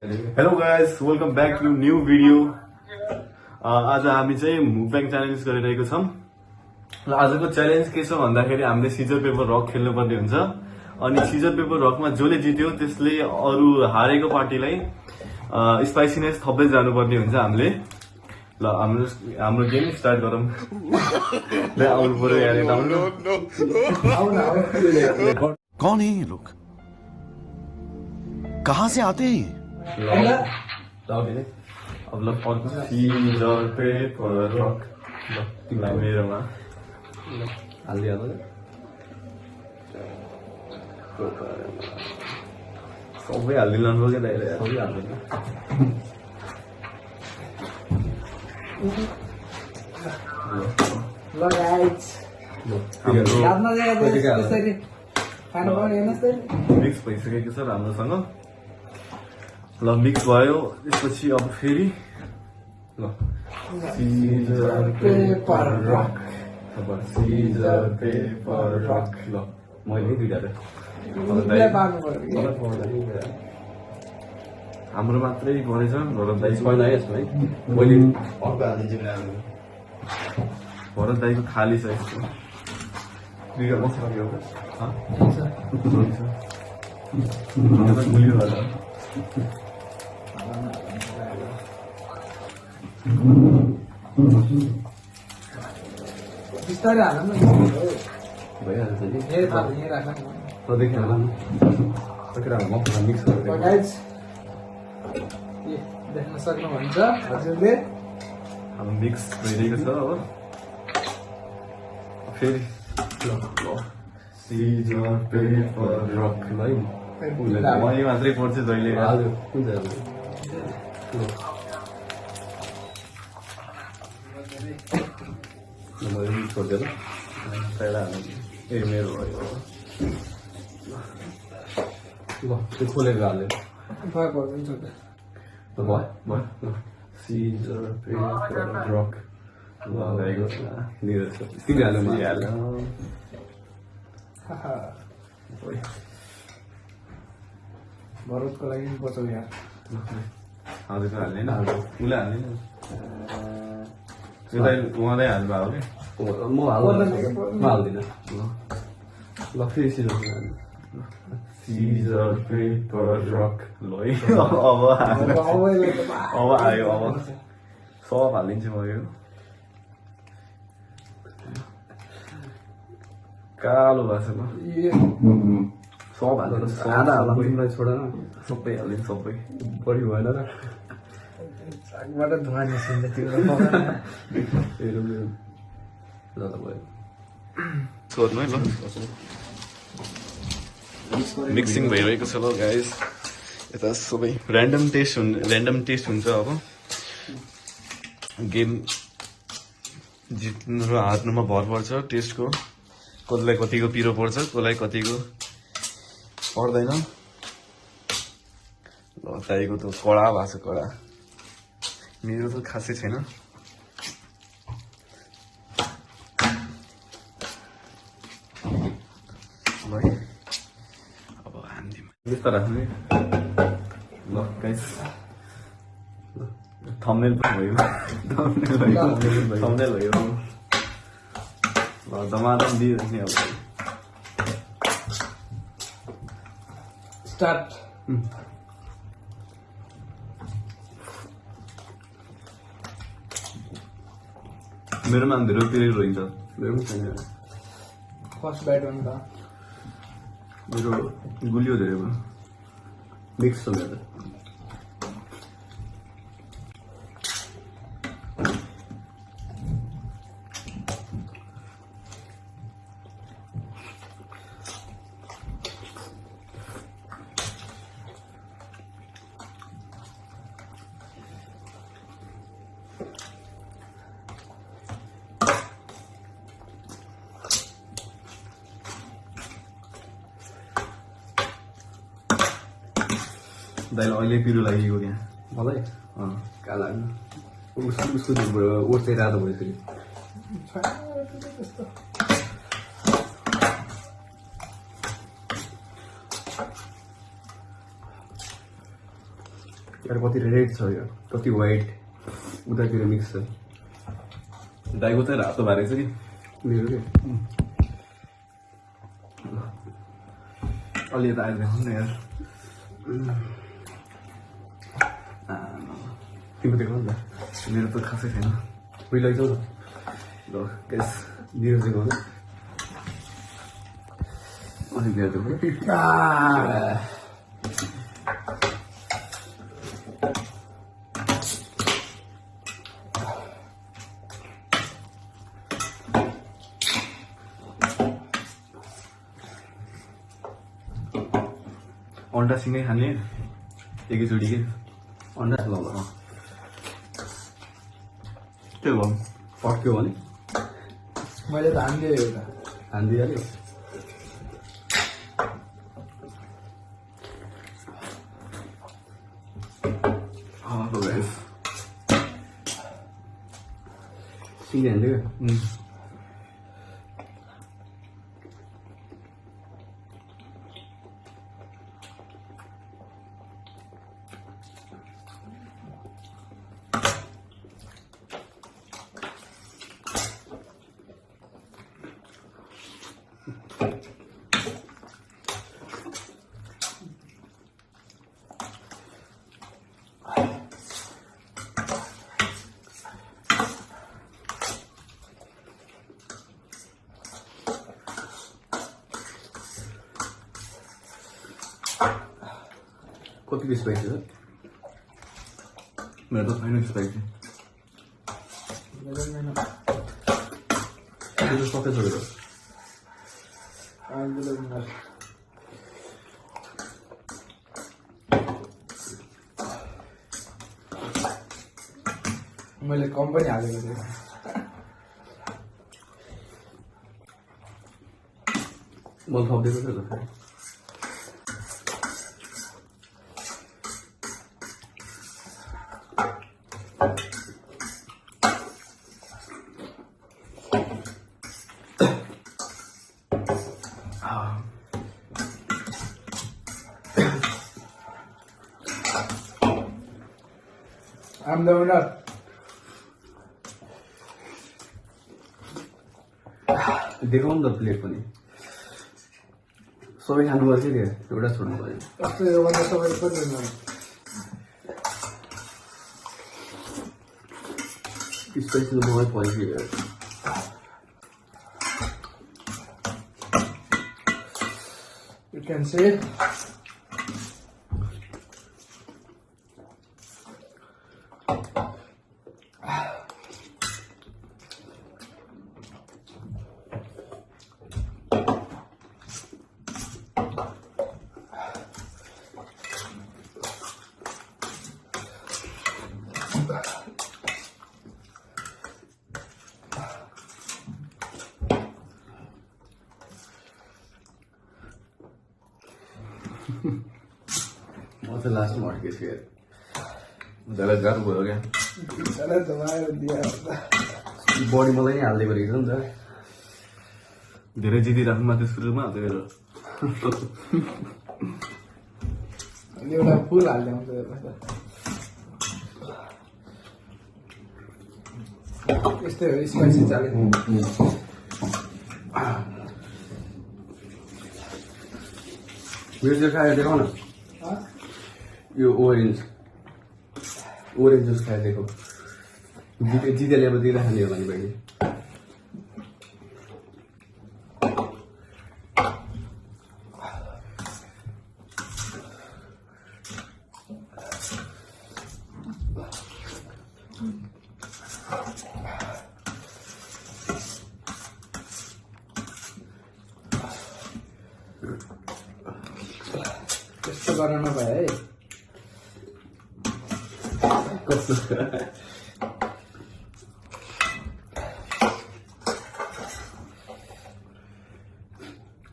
Hello guys, welcome back to new video. आज हामी चाहिँ मुकब्याङ च्यालेन्ज गरिरहेको छौँ र आजको च्यालेन्ज के छ भन्दाखेरि हामीले सिजर पेपर रक खेल्नुपर्ने हुन्छ अनि सिजर पेपर रकमा जसले जित्यो त्यसले अरू हारेको पार्टीलाई स्पाइसीनेस थप्दै जानुपर्ने हुन्छ हामीले। ल हाम्रो गेम स्टार्ट गरौँ। ल आउनु पर्यो यार, आउनु। कौन है ये लोग? कहाँ से आते हैं? अब ल सिजर पेपर रक। ल तिमीलाई मेरोमा हालिदिइहाल्नु। सबै हालिदिनु क्या दाइले, सबै हालिदिनु। ल गाइस यादमा त्यसरी खानु पर्ने हेर्नुहोस् त मिक्स भइसकेको छ राम्रोसँग। ल मिक्स भयो, त्यसपछि अब फेरि ल सिजर पेपर रक। अब सिजर पेपर रक। ल मैले दुईटा पार्नु पर्यो हाम्रो मात्रै परेछ। भरत दाई पहिला यसमा है, मैले अर्को हालिदिन्छु। भरत दाईको खाली छ यस्तो दुईटा बस्छ गुलियो होला। बिस्तारै हाल्नु न भइहाल्छ नि। यही राख्नु नदेखि होला नि कतिवटा मसला मिक्स गरेर गाइस देख्न सक्नुहुन्छ हजुरले अब मिक्स भइरहेको छ। अब फेरि सिजर पेपर रक है, मैले मात्रै पर्छ जहिले। छोडिदिएर पहिला ए मेरो भयो। ल त्यो खोलेर हाल्यो। भयो हुन्छ भयो। Scissor paper rock. ल गएको निरज तिमी हाल्यो भरतको लागि बचाउ यहाँ हजुर हाल्ने न, उसले हाल्ने न, उहाँलाई हाल्नु भयो क्या। म हाल्दिनँ। ल फेरि सिजर पेपर रक। ल है अब आयो। अब सब हालिदिन्छु म। यो कालो भएको छ। सब हालेर तिमीलाई छोडेर सबै हालिदिनु। सबै बढी भएन र सागबाट धुवा निस्किन्छ त्यो ल त भयो। सोध्नु है। ल मिक्सिङ भइरहेको छ। ल गाइस यता सबै ऱ्यान्डम टेस्ट हुन्छ। अब गेम जित्नु र हार्नुमा भर पर्छ टेस्टको। कसलाई कतिको पिरो पर्छ, कसलाई कतिको पर्दैन। ल दाइको त कडा भएको छ, कडा। मेरो त खासै छैन। ल है अब हान्दिम यस्तो राख्नु है। ल गाइस थम्बनेल पनि भयो। थम्बनेल भयो। ल दमादम दिइराख्ने अब स्टार्ट। मेरोमा धेरै पिरो रहन्छ। मेरो पनि छैन। फर्स्ट बाइट हो नि त। मेरो गुलियो धेरै भयो, मिक्स छ मेरो। दाइले अहिले पिरो लागेको क्या मलाई। कहाँ लाग्नु उसको ओठ चाहिँ रातो भयो फेरि। यार कति रेड छ यो कति व्हाइट उतातिर मिक्स छ दाइको चाहिँ रातो भएको छ कि मेरो के अलि यता आएर देखाउनु न यार तिम्रो देखाउ न मेरो त खासै छैन उयो लैजाऊ न ल केस दिएर चाहिँ गर्नु अनि बिहा देऊ अन्डासँगै खाने एकैचोटि के अन्डा ल त्यो भयो पक्यो भने मैले त हानिदिएँ एउटा हानिदिइहाल्यो सिँगै हान्दियो कति पिस पाइन्छ मेरो त छैन स्पाइसी त्यो सबै छोडेर मैले कम पनि हालेको थिएँ मैले थपिदिएको थियो त I'm the winner. देखाउँ न त प्लेट पनि सबै खानु पर्छ नि एउटा छोड्नु पर्यो कस्तो यो भन्दा सबैले पनि winner. स्पाइसी त मलाई पऱ्यो You can see it. म चाहिँ लास्टमा अड्केछु यार धेरै गाह्रो भयो क्या चला दबायो दिया बडी मलाई नै हाल्दै गरेको छ नि त धेरै जितिराख्नु माथि सुरुमा त्यही भएर अनि एउटा फुल हालिदिउँछ यस्तै हो स्पाइसी चाले मेरो चाहिँ खाएर देखाउ न यो ओरेन्ज जुस खाएर देखो जितेले अब दिइराख्ने हो भने बहिनी त्यस्तो गर्न नपाए है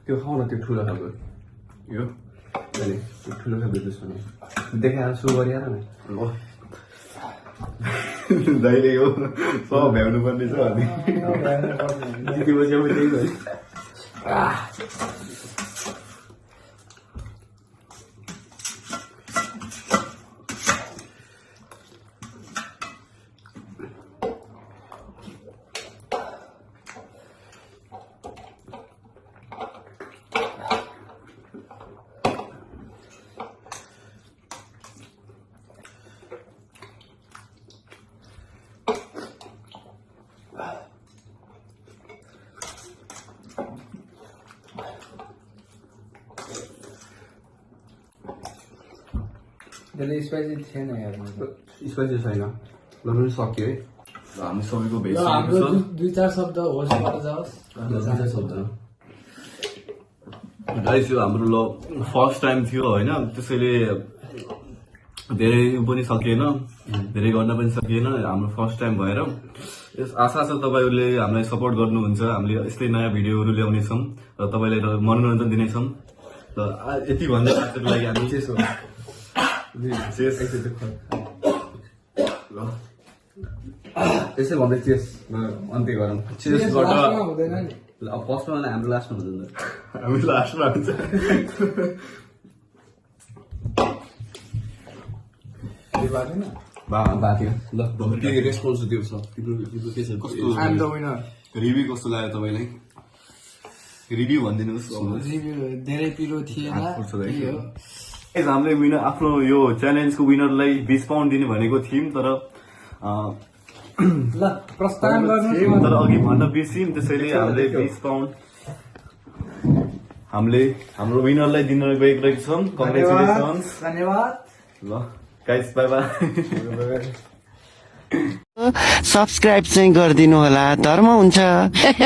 त्यो खाऊ न त्यो ठुलो खालको यो अनि त्यो ठुलो खालको जुस पनि देखाएर सुरु गरिहाल न दाइले यो सब भ्याउनु पर्ने छ अनि जितेपछि अब त्यही भयो त्यसले स्पाइसी थिएन यार स्पाइसी छैन ल पनि सक्यो है हामी सबैको भेज ल हाम्रो 2-4 शब्द होस्टबाट जाओस् गाइस यो हाम्रो ल फर्स्ट टाइम थियो होइन त्यसैले धेरै पनि सकिएन धेरै गर्न पनि सकिएन हाम्रो फर्स्ट टाइम भएर यस आशा छ तपाईँहरूले हामीलाई सपोर्ट गर्नुहुन्छ हामीले यस्तै नयाँ भिडियोहरू ल्याउनेछौँ र तपाईँलाई मनोरञ्जन दिनेछौँ र यति भन्दै आजको लागि हामी यसै भन्दै चेस अन्त्य गरौँ चेसबाट हुँदैन नि ल अब फर्स्टमा भने हाम्रो लास्टमा हुँदैन हामी लास्टमा हुन्छ बाँध्यो ल के रेस्पोन्स दिएको छ तिम्रो के छ कस्तो I am the winner review कस्तो लाग्यो तपाईँलाई रिभ्यू भनिदिनुहोस् रिभ्यू धेरै पिरो थिएन त्यही हो Guys, हामीले विनर आफ्नो यो च्यालेन्जको विनरलाई 20 पाउन्ड दिने भनेको थियौँ तर ल प्रस्थान गर्नु तर अघि भन्न बिर्सियौँ त्यसैले हामीले 20 पाउन्ड हामीले हाम्रो विनरलाई दिन गइरहेको छौँ कङ्ग्रेचुलेसन्स धन्यवाद ल गाइस बाई बाई सब्सक्राइब चाहिँ गरिदिनु होला धर्म हुन्छ